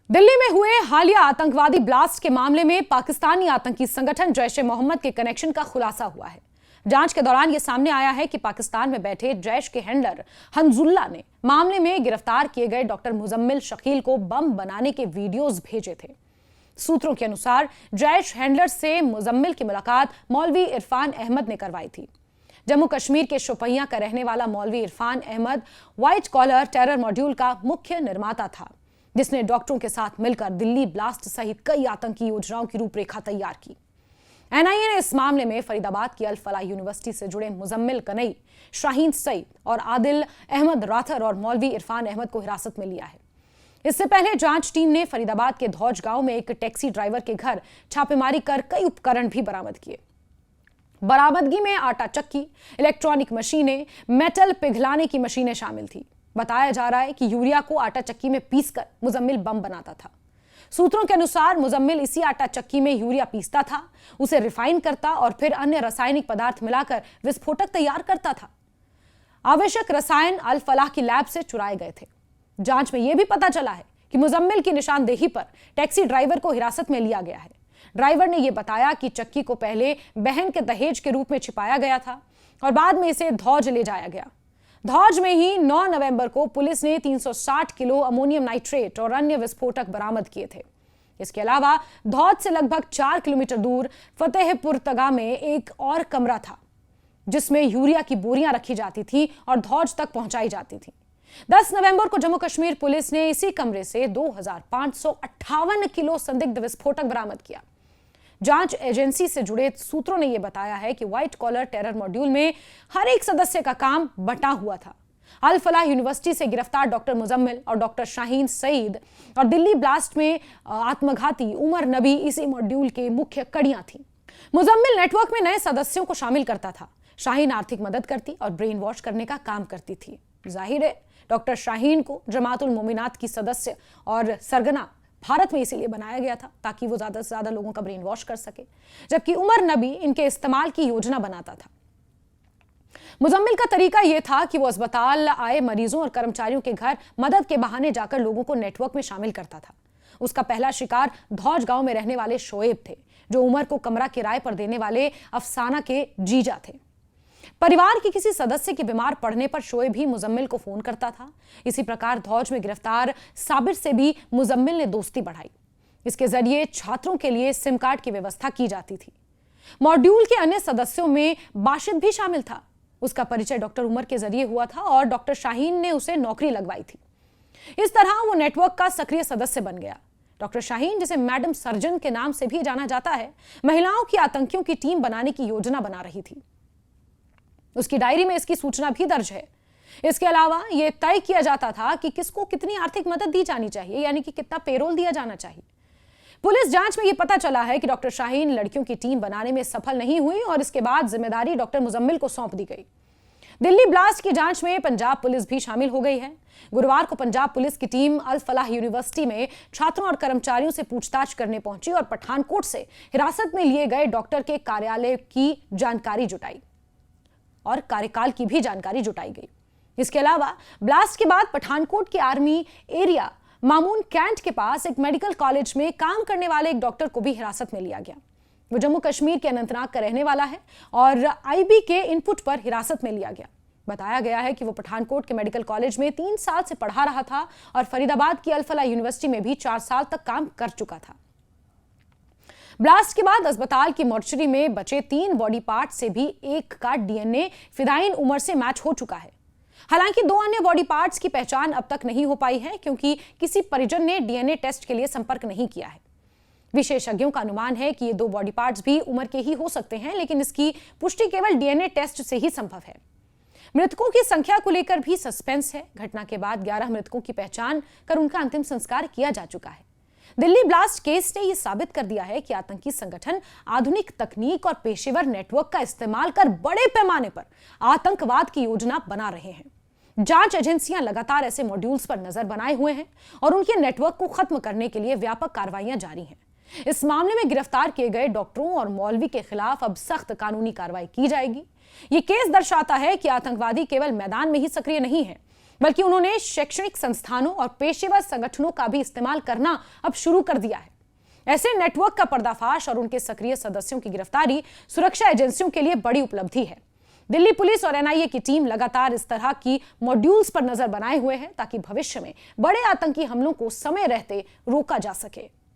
दिल्ली में हुए हालिया आतंकवादी ब्लास्ट के मामले में पाकिस्तानी आतंकी संगठन जैश ए मोहम्मद के कनेक्शन का खुलासा हुआ है। जांच के दौरान यह सामने आया है कि पाकिस्तान में बैठे जैश के हैंडलर हंजुल्ला ने मामले में गिरफ्तार किए गए डॉक्टर मुजम्मिल शकील को बम बनाने के वीडियोज भेजे थे। सूत्रों के अनुसार जैश हैंडलर से मुजम्मिल की मुलाकात मौलवी इरफान अहमद ने करवाई थी। जम्मू कश्मीर के शोपियां का रहने वाला मौलवी Irfan Ahmad white collar terror module का मुख्य निर्माता था, जिसने डॉक्टरों के साथ मिलकर दिल्ली ब्लास्ट सहित कई आतंकी योजनाओं की रूपरेखा तैयार की। एनआईए ने इस मामले में फरीदाबाद की अल फलाह यूनिवर्सिटी से जुड़े मुजम्मिल कनई, शाहीन सईद और आदिल अहमद राथर और मौलवी इरफान अहमद को हिरासत में लिया है। इससे पहले जांच टीम ने फरीदाबाद के धौज गांव में एक टैक्सी ड्राइवर के घर छापेमारी कर कई उपकरण भी बरामद किए। बरामदगी में आटा चक्की, इलेक्ट्रॉनिक मशीनें, मेटल पिघलाने की मशीनें शामिल थी। बताया जा रहा है कि यूरिया को आटा चक्की में पीसकर मुजम्मिल बम बनाता था। सूत्रों के अनुसार मुजम्मिल इसी आटा चक्की में यूरिया पीसता था, उसे रिफाइन करता और फिर अन्य रासायनिक पदार्थ मिलाकर विस्फोटक तैयार करता था। आवश्यक रसायन अल फलाह की लैब से चुराए गए थे। जांच में यह भी पता चला है कि मुजम्मिल की निशानदेही पर टैक्सी ड्राइवर को हिरासत में लिया गया है। ड्राइवर ने यह बताया कि चक्की को पहले बहन के दहेज के रूप में छिपाया गया था और बाद में इसे धौज ले जाया गया। धौज में ही 9 नवंबर को पुलिस ने 360 किलो अमोनियम नाइट्रेट और अन्य विस्फोटक बरामद किए थे। इसके अलावा धौज से लगभग 4 किलोमीटर दूर फतेहपुर तगा में एक और कमरा था, जिसमें यूरिया की बोरियां रखी जाती थी और धौज तक पहुंचाई जाती थी। 10 नवंबर को जम्मू कश्मीर पुलिस ने इसी कमरे से 2558 किलो संदिग्ध विस्फोटक बरामद किया। जांच एजेंसी से जुड़े सूत्रों ने यह बताया है कि व्हाइट कॉलर टेरर मॉड्यूल में हर एक सदस्य का काम बंटा हुआ था। अल फलाह यूनिवर्सिटी से गिरफ्तार डॉक्टर मुजम्मिल और डॉक्टर शाहीन सईद और दिल्ली ब्लास्ट में आत्मघाती उमर नबी इसी मॉड्यूल के मुख्य कड़ियां थी। मुजम्मिल नेटवर्क में नए सदस्यों को शामिल करता था। शाहीन आर्थिक मदद करती और ब्रेन वॉश करने का काम करती थी। जाहिर है डॉक्टर शाहीन को जमातुल मोमिनात की सदस्य और सरगना भारत में इसीलिए बनाया गया था ताकि वो ज्यादा से ज्यादा लोगों का ब्रेन वॉश कर सके, जबकि उमर नबी इनके इस्तेमाल की योजना बनाता था। मुजम्मिल का तरीका यह था कि वो अस्पताल आए मरीजों और कर्मचारियों के घर मदद के बहाने जाकर लोगों को नेटवर्क में शामिल करता था। उसका पहला शिकार धौज गांव में रहने वाले शोएब थे, जो उमर को कमरा किराए पर देने वाले अफसाना के जीजा थे। परिवार के किसी सदस्य के बीमार पड़ने पर शोएब भी मुजम्मिल को फोन करता था। इसी प्रकार धौज में गिरफ्तार साबिर से भी मुजम्मिल ने दोस्ती बढ़ाई। इसके जरिए छात्रों के लिए सिम कार्ड की व्यवस्था की जाती थी। मॉड्यूल के अन्य सदस्यों में बाशिद भी शामिल था। उसका परिचय डॉक्टर उमर के जरिए हुआ था और डॉक्टर शाहीन ने उसे नौकरी लगवाई थी। इस तरह वो नेटवर्क का सक्रिय सदस्य बन गया। डॉक्टर शाहीन, जिसे मैडम सर्जन के नाम से भी जाना जाता है, महिलाओं की आतंकियों की टीम बनाने की योजना बना रही थी। उसकी डायरी में इसकी सूचना भी दर्ज है। इसके अलावा यह तय किया जाता था कि किसको कितनी आर्थिक मदद दी जानी चाहिए, यानी कि कितना पेरोल दिया जाना चाहिए। पुलिस जांच में यह पता चला है कि डॉक्टर शाहीन लड़कियों की टीम बनाने में सफल नहीं हुई और इसके बाद जिम्मेदारी डॉक्टर मुजम्मिल को सौंप दी गई। दिल्ली ब्लास्ट की जांच में पंजाब पुलिस भी शामिल हो गई है। गुरुवार को पंजाब पुलिस की टीम अल फलाह यूनिवर्सिटी में छात्रों और कर्मचारियों से पूछताछ करने पहुंची और पठानकोट से हिरासत में लिए गए डॉक्टर के कार्यालय की जानकारी जुटाई और कार्यकाल की भी जानकारी जुटाई गई। इसके अलावा ब्लास्ट के बाद पठानकोट के आर्मी एरिया मामून कैंट के पास एक मेडिकल कॉलेज में काम करने वाले एक डॉक्टर को भी हिरासत में लिया गया। वो जम्मू कश्मीर के अनंतनाग का रहने वाला है और आईबी के इनपुट पर हिरासत में लिया गया। बताया गया है कि वो पठानकोट के मेडिकल कॉलेज में 3 साल से पढ़ा रहा था और फरीदाबाद की अल फलाह यूनिवर्सिटी में भी 4 साल तक काम कर चुका था। ब्लास्ट के बाद अस्पताल की मोर्चरी में बचे 3 बॉडी पार्ट से भी एक का डीएनए फिदाइन उमर से मैच हो चुका है। हालांकि 2 अन्य बॉडी पार्ट्स की पहचान अब तक नहीं हो पाई है, क्योंकि किसी परिजन ने डीएनए टेस्ट के लिए संपर्क नहीं किया है। विशेषज्ञों का अनुमान है कि ये 2 बॉडी पार्ट्स भी उमर के ही हो सकते हैं, लेकिन इसकी पुष्टि केवल डीएनए टेस्ट से ही संभव है। मृतकों की संख्या को लेकर भी सस्पेंस है। घटना के बाद 11 मृतकों की पहचान कर उनका अंतिम संस्कार किया जा चुका है। दिल्ली ब्लास्ट केस ने यह साबित कर दिया है कि आतंकी संगठन आधुनिक तकनीक और पेशेवर नेटवर्क का इस्तेमाल कर बड़े पैमाने पर आतंकवाद की योजना बना रहे हैं। जांच एजेंसियां लगातार ऐसे मॉड्यूल्स पर नजर बनाए हुए हैं और उनके नेटवर्क को खत्म करने के लिए व्यापक कार्रवाइयां जारी हैं। इस मामले में गिरफ्तार किए गए डॉक्टरों और मौलवी के खिलाफ अब सख्त कानूनी कार्रवाई की जाएगी। यह केस दर्शाता है कि आतंकवादी केवल मैदान में ही सक्रिय नहीं है, बल्कि उन्होंने शैक्षणिक संस्थानों और पेशेवर संगठनों का भी इस्तेमाल करना अब शुरू कर दिया है। ऐसे नेटवर्क का पर्दाफाश और उनके सक्रिय सदस्यों की गिरफ्तारी सुरक्षा एजेंसियों के लिए बड़ी उपलब्धि है। दिल्ली पुलिस और एनआईए की टीम लगातार इस तरह की मॉड्यूल्स पर नजर बनाए हुए है ताकि भविष्य में बड़े आतंकी हमलों को समय रहते रोका जा सके।